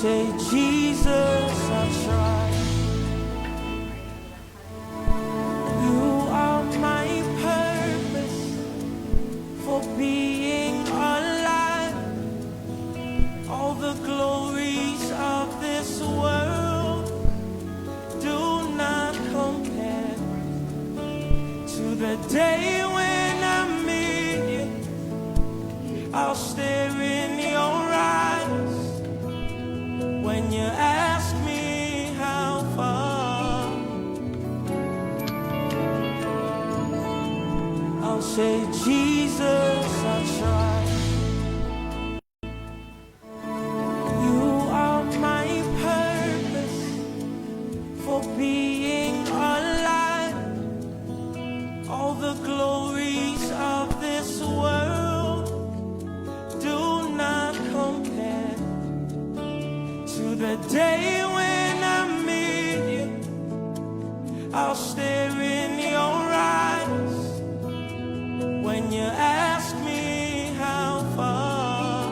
say, Jesus, I try. You are my purpose for being alive. All the glories of this world do not compare to the day when I meet you. I'll stare in your eyes when you ask me how far. I'll say, Jesus, I try. You are my purpose for being alive. All the glories of this world do not compare to the day when I meet you. I'll stare in your eyes when you ask me how far.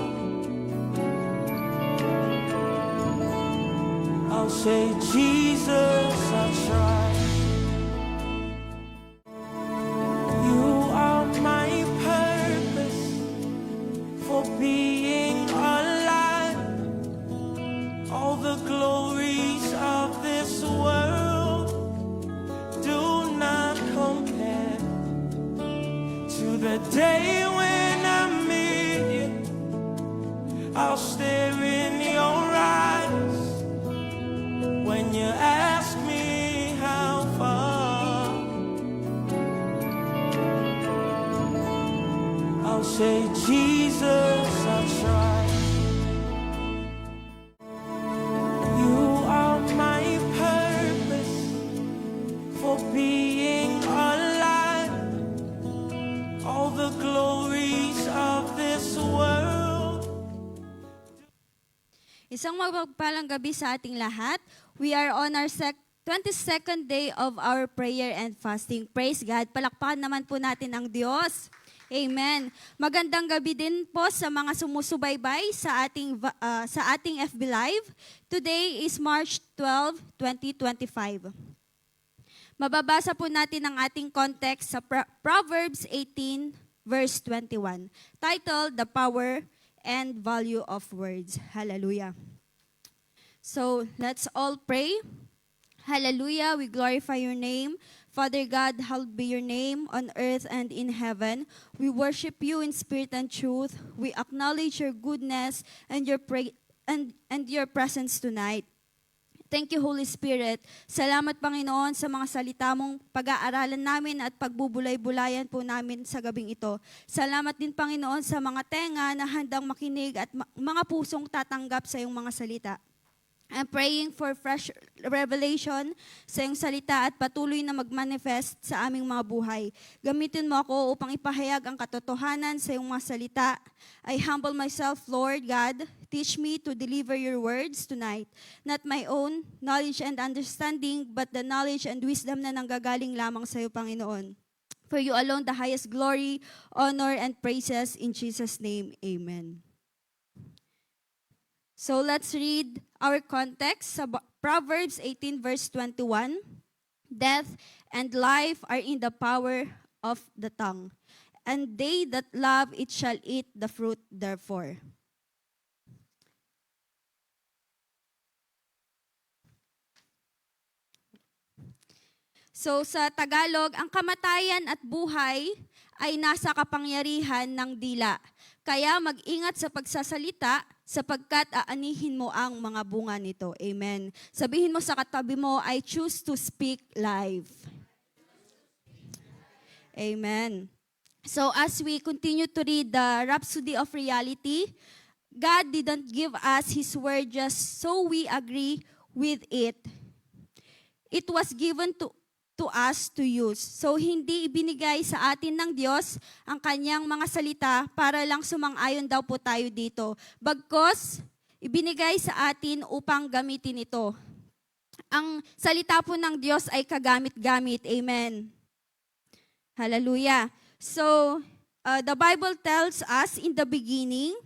I'll say, Jesus, I try. You are my purpose for being alive. All the glories of this world do not compare to the day when I meet you. I'll stare in your eyes when you ask me how far. I'll say, Jesus, I try. You are my purpose for being alive. All the glories of this world. Isang mapagpalang gabi sa ating lahat. We are on our 22nd day of our prayer and fasting. Praise God. Palakpakan naman po natin ang Diyos. Amen. Magandang gabi din po sa mga sumusubaybay sa ating FB Live. Today is March 12, 2025. Mababasa po natin ang ating context sa Proverbs 18 verse 21, titled The Power and Value of Words. Hallelujah. So, let's all pray. Hallelujah, we glorify your name. Father God, hallowed be your name on earth and in heaven. We worship you in spirit and truth. We acknowledge your goodness and your presence tonight. Thank you, Holy Spirit. Salamat, Panginoon, sa mga salita mong pag-aaralan namin at pagbubulay-bulayan po namin sa gabing ito. Salamat din, Panginoon, sa mga tenga na handang makinig at mga pusong tatanggap sa iyong mga salita. I'm praying for fresh revelation sa iyong salita at patuloy na mag-manifest sa aming mga buhay. Gamitin mo ako upang ipahayag ang katotohanan sa iyong mga salita. I humble myself, Lord God. Teach me to deliver your words tonight. Not my own knowledge and understanding, but the knowledge and wisdom na nanggagaling lamang sa iyo, Panginoon. For you alone the highest glory, honor, and praises in Jesus' name. Amen. So let's read our context sa Proverbs 18 verse 21. Death and life are in the power of the tongue, and they that love it shall eat the fruit thereof. So sa Tagalog, ang kamatayan at buhay ay nasa kapangyarihan ng dila. Kaya mag-ingat sa pagsasalita sapagkat aanihin mo ang mga bunga nito. Amen. Sabihin mo sa katabi mo, I choose to speak life. Amen. So as we continue to read the Rhapsody of Reality, God didn't give us His word just so we agree with it. It was given to us to use. So hindi ibinigay sa atin ng Diyos ang kanyang mga salita para lang sumang-ayon daw po tayo dito. Bagkus, ibinigay sa atin upang gamitin ito. Ang salita po ng Diyos ay kagamit-gamit. Amen. Hallelujah. So, the Bible tells us in the beginning,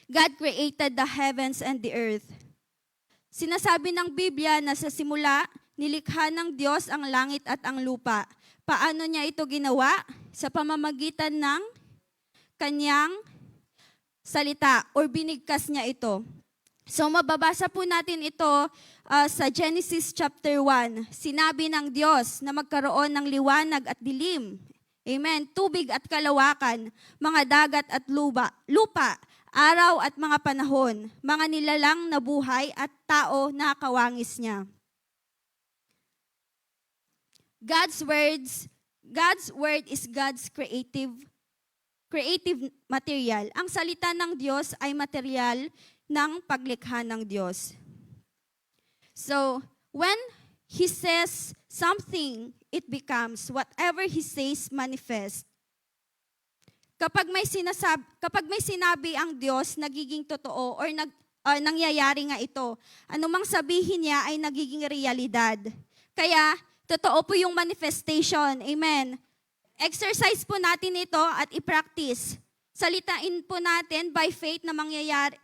God created the heavens and the earth. Sinasabi ng Biblia na sa simula, nilikha ng Diyos ang langit at ang lupa. Paano niya ito ginawa? Sa pamamagitan ng kanyang salita or binigkas niya ito. So mababasa po natin ito sa Genesis chapter 1. Sinabi ng Diyos na magkaroon ng liwanag at dilim. Amen. Tubig at kalawakan, mga dagat at lupa, araw at mga panahon, mga nilalang na buhay at tao na kawangis niya. God's word is God's creative material. Ang salita ng Diyos ay material ng paglikha ng Diyos. So, when He says something, it becomes. Whatever He says, manifest. Kapag may sinabi ang Diyos, nagiging totoo or nangyayari nga ito. Anumang sabihin niya ay nagiging realidad. Kaya, totoo po yung manifestation. Amen. Exercise po natin ito at i-practice. Salitain po natin by faith na mangyayari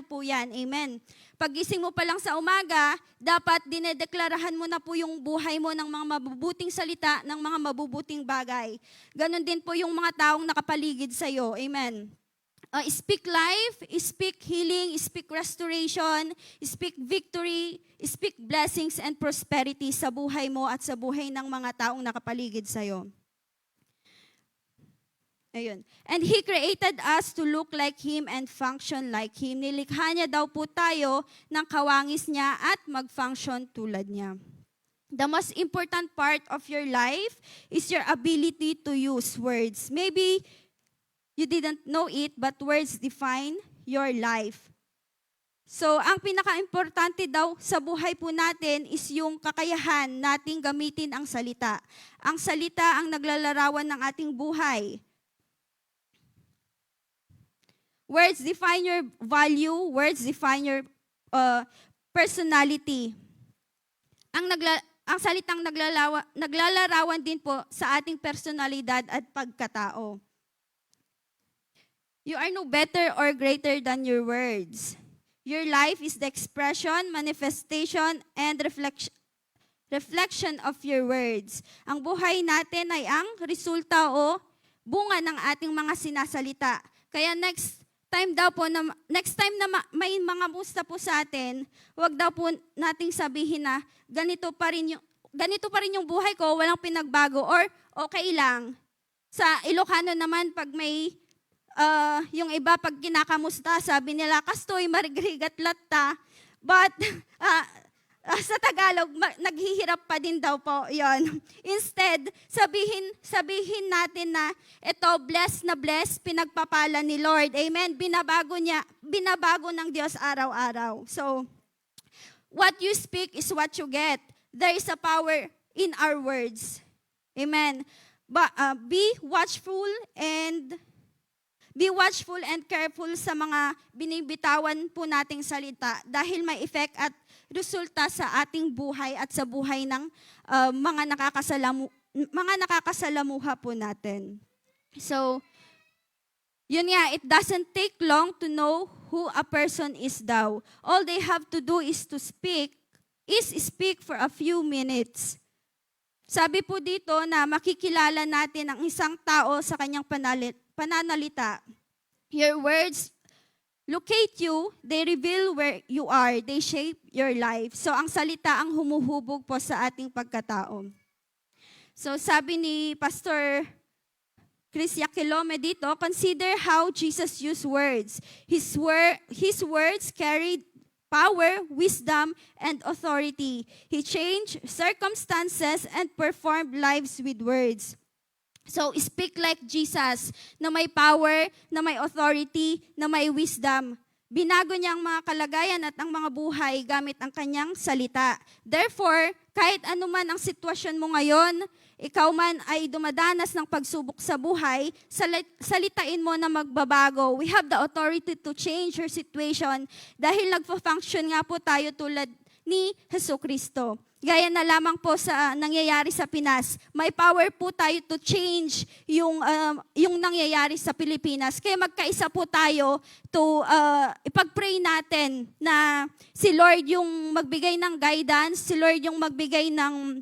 po yan. Amen. Paggising mo pa lang sa umaga, dapat dinedeklarahan mo na po yung buhay mo ng mga mabubuting salita, ng mga mabubuting bagay. Ganon din po yung mga taong nakapaligid sa iyo. Amen. Speak life, speak healing, speak restoration, speak victory, speak blessings and prosperity sa buhay mo at sa buhay ng mga taong nakapaligid sa iyo. Ayun. And He created us to look like Him and function like Him. Nilikha niya daw po tayo ng kawangis niya at mag-function tulad niya. The most important part of your life is your ability to use words. Maybe you didn't know it, but words define your life. So, ang pinaka-importante daw sa buhay po natin is yung kakayahan nating gamitin ang salita. Ang salita ang naglalarawan ng ating buhay. Words define your value. Words define your personality. Ang salitang naglalarawan din po sa ating personalidad at pagkatao. You are no better or greater than your words. Your life is the expression, manifestation, and reflection of your words. Ang buhay natin ay ang resulta o bunga ng ating mga sinasalita. Kaya next time na may mga musta po sa atin, wag daw po nating sabihin na ganito pa rin yung buhay ko, walang pinagbago or okay lang. Sa Ilocano naman pag may yung iba pag kinakamusta, sabi nila kastoy marigrigat latta. But sa Tagalog, naghihirap pa din daw po yon. Instead, sabihin natin na ito, blessed na blessed, pinagpapala ni Lord. Amen? Binabago ng Diyos araw-araw. So, what you speak is what you get. There is a power in our words. Amen? But, be watchful and careful sa mga binibitawan po nating salita dahil may effect at resulta sa ating buhay at sa buhay ng mga nakakasalamuha po natin. So, yun nga, it doesn't take long to know who a person is daw. All they have to do is speak for a few minutes. Sabi po dito na makikilala natin ang isang tao sa kanyang pananalita. Your words locate you, they reveal where you are, they shape your life. So ang salita ang humuhubog po sa ating pagkatao. So sabi ni Pastor Chris Yakilome dito, consider how Jesus used words. His words carried power, wisdom, and authority. He changed circumstances and performed lives with words. So, speak like Jesus, na may power, na may authority, na may wisdom. Binago niya ang mga kalagayan at ang mga buhay gamit ang kanyang salita. Therefore, kahit anuman ang sitwasyon mo ngayon, ikaw man ay dumadanas ng pagsubok sa buhay, salitain mo na magbabago. We have the authority to change your situation dahil nagpo-function nga po tayo tulad ni Jesucristo. Gaya na lamang po sa nangyayari sa Pinas, may power po tayo to change yung nangyayari sa Pilipinas. Kaya magkaisa po tayo to ipag-pray natin na si Lord yung magbigay ng guidance, si Lord yung magbigay ng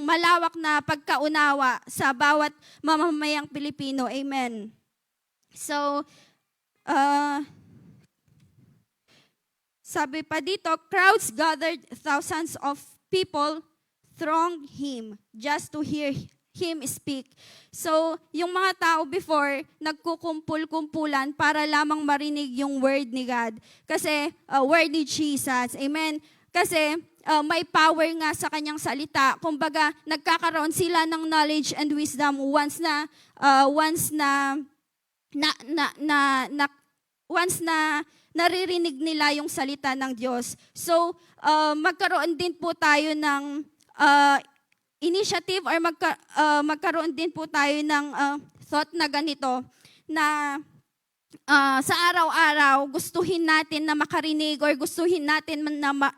malawak na pagkaunawa sa bawat mamamayang Pilipino. Amen. So, sabi pa dito, crowds gathered, thousands of people thronged him just to hear him speak. So, yung mga tao before, nagkukumpul-kumpulan para lamang marinig yung word ni God. Kasi, word ni Jesus. Amen. Kasi, may power nga sa kanyang salita. Kumbaga, nagkakaroon sila ng knowledge and wisdom once na naririnig nila yung salita ng Diyos. So, magkaroon din po tayo ng initiative or magkaroon din po tayo ng thought na ganito na sa araw-araw gustuhin natin na makarinig or gustuhin natin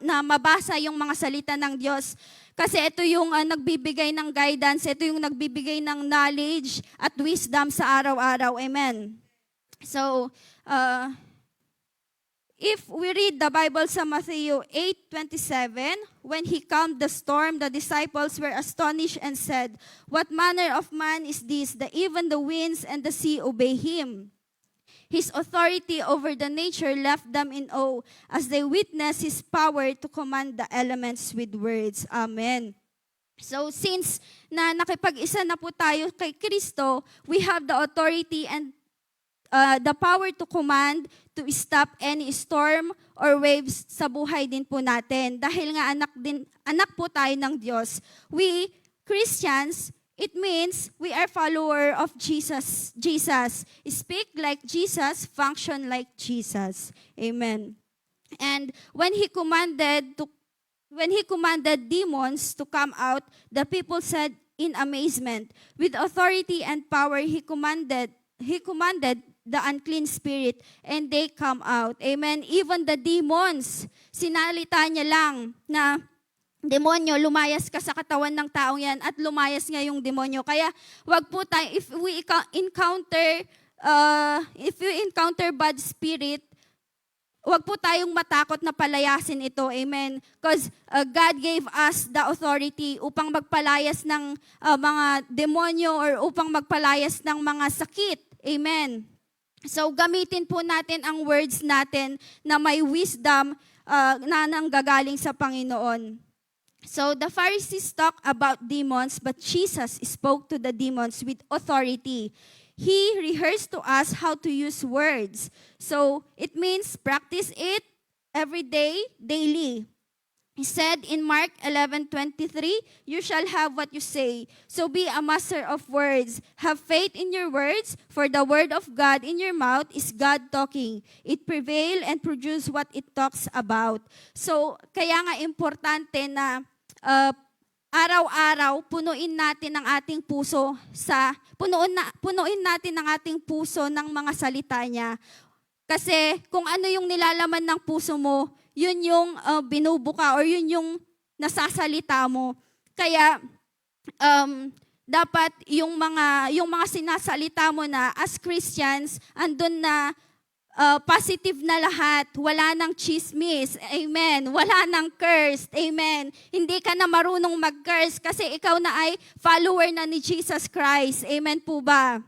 na mabasa yung mga salita ng Diyos. Kasi ito yung nagbibigay ng guidance, ito yung nagbibigay ng knowledge at wisdom sa araw-araw. Amen. So, if we read the Bible sa Matthew 8:27, when he calmed the storm, the disciples were astonished and said, "What manner of man is this, that even the winds and the sea obey him?" His authority over the nature left them in awe as they witnessed his power to command the elements with words. Amen. So since na nakipag-isa na po tayo kay Kristo, we have the authority and the power to command, to stop any storm or waves sa buhay din po natin. Dahil nga anak po tayo ng Diyos. We, Christians, it means we are follower of Jesus. Speak like Jesus, function like Jesus. Amen. And when he commanded demons to come out, the people said in amazement, with authority and power he commanded the unclean spirit, and they come out. Amen. Even the demons, sinalita niya lang na, demonyo, lumayas ka sa katawan ng taong yan, at lumayas nga yung demonyo. Kaya, wag po tayo, if you encounter bad spirit, wag po tayong matakot na palayasin ito. Amen. Because God gave us the authority upang magpalayas ng mga demonyo or upang magpalayas ng mga sakit. Amen. So, gamitin po natin ang words natin na may wisdom na nanggagaling sa Panginoon. So, the Pharisees talk about demons, but Jesus spoke to the demons with authority. He rehearsed to us how to use words. So, it means practice it every day, daily. He said in Mark 11:23, "You shall have what you say. So be a master of words. Have faith in your words, for the word of God in your mouth is God talking. It prevail and produce what it talks about." So, kaya nga importante na araw-araw punuin natin ang ating puso punuin natin ang ating puso ng mga salita niya. Kasi kung ano yung nilalaman ng puso mo, yun yung binubuka or yun yung nasasalita mo. Kaya dapat yung mga sinasalita mo na as Christians, andun na positive na lahat. Wala nang chismis. Amen. Wala nang curse. Amen. Hindi ka na marunong mag-curse kasi ikaw na ay follower na ni Jesus Christ. Amen po ba?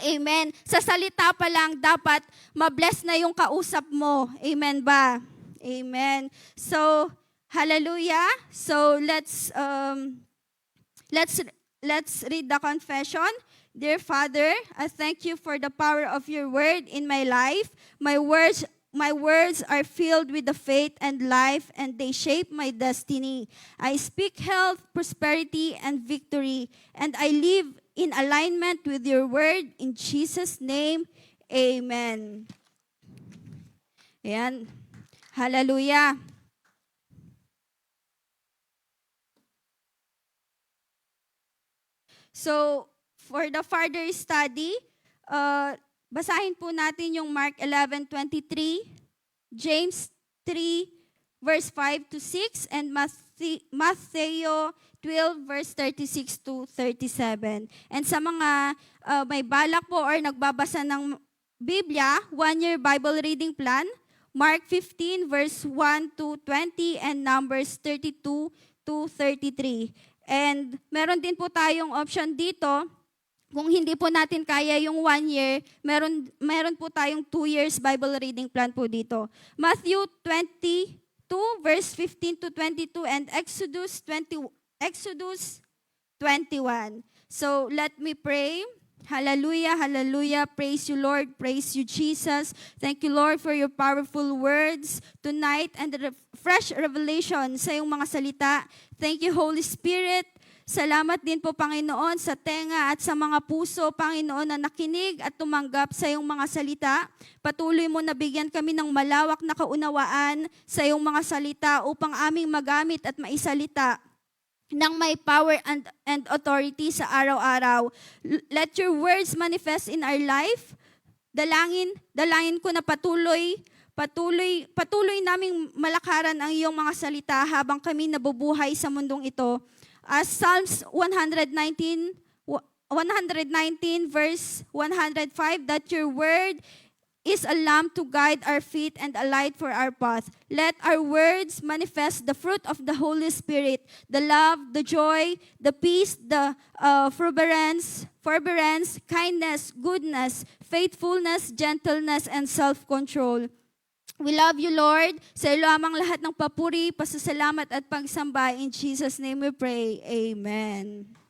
Amen. Sa salita pa lang, dapat mabless na yung kausap mo. Amen ba? Amen. So, hallelujah. So, let's read the confession. Dear Father, I thank you for the power of your word in my life. My words are filled with the faith and life, and they shape my destiny. I speak health, prosperity, and victory, and I live in alignment with your word. In Jesus' name, amen. Ayan. Hallelujah. So, for the further study, basahin po natin yung Mark 11:23, James 3, verse 5 to 6, and Matthew 12, verse 36 to 37. And sa mga may balak po or nagbabasa ng Biblia, 1-year Bible reading plan, Mark 15, verse 1 to 20, and Numbers 32 to 33. And meron din po tayong option dito. Kung hindi po natin kaya yung 1 year, meron po tayong 2 years Bible reading plan po dito. Matthew 22, verse 15 to 22, and Exodus 21. So let me pray. Hallelujah, hallelujah. Praise you, Lord. Praise you, Jesus. Thank you, Lord, for your powerful words tonight and the fresh revelation sa iyong mga salita. Thank you, Holy Spirit. Salamat din po, Panginoon, sa tenga at sa mga puso, Panginoon, na nakinig at tumanggap sa iyong mga salita. Patuloy mo na bigyan kami ng malawak na kaunawaan sa iyong mga salita upang aming magamit at maisalita ng may power and authority sa araw-araw. Let your words manifest in our life. Dalangin ko na patuloy naming malakaran ang iyong mga salita habang kami nabubuhay sa mundong ito. As Psalms 119 verse 105, that your word is a lamp to guide our feet and a light for our path. Let our words manifest the fruit of the Holy Spirit, the love, the joy, the peace, the forbearance, kindness, goodness, faithfulness, gentleness, and self-control. We love you, Lord. Sa iyo lamang lahat ng papuri, pasasalamat at pagsamba. In Jesus' name we pray. Amen.